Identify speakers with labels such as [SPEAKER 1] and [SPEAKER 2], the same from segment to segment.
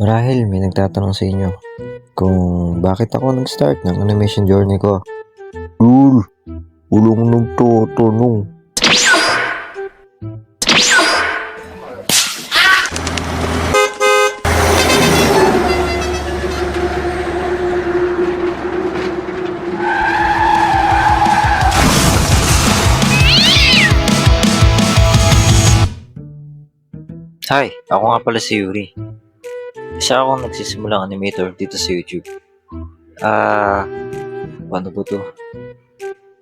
[SPEAKER 1] Marahil may nagtatanong sa inyo kung bakit ako nag-start ng animation journey ko. Lul, walang nagtatanong.
[SPEAKER 2] Hi, ako nga pala si Yuri. Isa akong nagsisimulang animator dito sa YouTube. Paano ba to?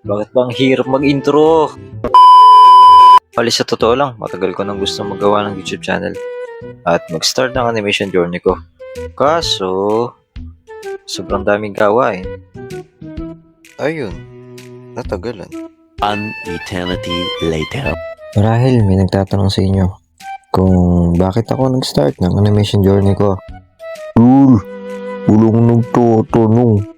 [SPEAKER 2] Bakit ba ang hirap mag-intro? Bali sa totoo lang, matagal ko nang gusto magawa ng YouTube channel at mag-start ng animation journey ko. Kaso, sobrang daming gawain.
[SPEAKER 1] Ayun, natagalan.
[SPEAKER 3] An eternity later.
[SPEAKER 1] Marahil may nagtatanong sa inyo kung bakit ako nag-start ng animation journey ko. Lul, walang nagtatanong.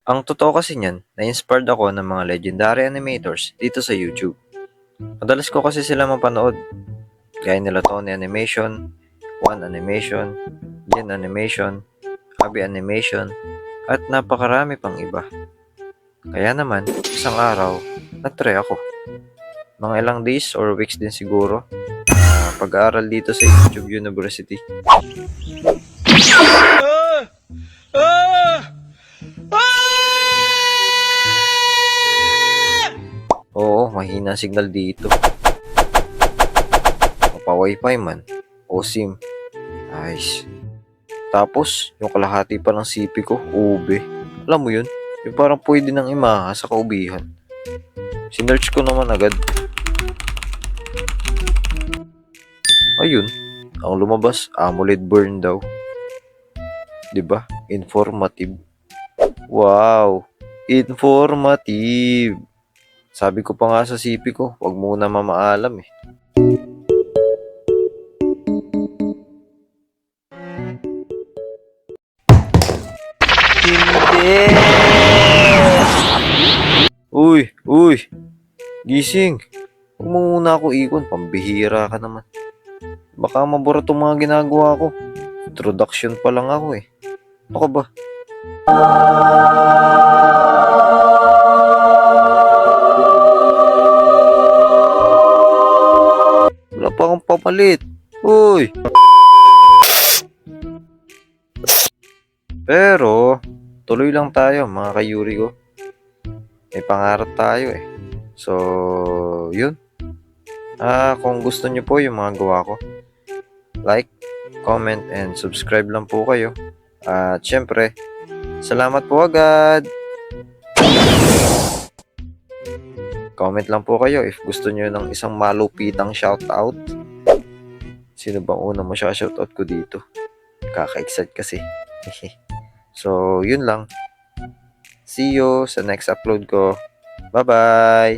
[SPEAKER 2] Ang totoo kasi niyan, na-inspired ako ng mga legendary animators dito sa YouTube. Madalas ko kasi sila mapanood. Gaya nila Tony Animation, One Animation, Jin Animation, Abby Animation, at napakarami pang iba. Kaya naman, isang araw, nag-try ako. Mga ilang days or weeks din siguro, pag-aaral dito sa YouTube University. Oo, mahina signal dito. Mapa-wifi man. O SIM. Nice. Tapos, yung kalahati pa ng CP ko, ube. Alam mo yun? Yung parang pwede nang imaha sa kaubihan. Sinearch ko naman agad. Ayun, ang lumabas, AMOLED burn daw. 'Di ba? Informative. Wow, informative. Sabi ko pa nga sa CP ko, wag muna mamaalam eh. Hindi! Uy! Gising! Huwag mo muna ako ikon, pambihira ka naman. Baka mabura itong mga ginagawa ko. Introduction pa lang ako eh. Ako ba? Wala pa akong papalit. Uy! Pero, tuloy lang tayo mga kayuri ko. May pangarap tayo eh. So, yun. Kung gusto nyo po yung mga gawa ko, like, comment, and subscribe lang po kayo. At syempre, salamat po agad! Comment lang po kayo if gusto nyo ng isang malupitang shoutout. Sino bang una mo siya shoutout ko dito? Kaka-excite kasi. So, yun lang. See you sa next upload ko. Bye-bye!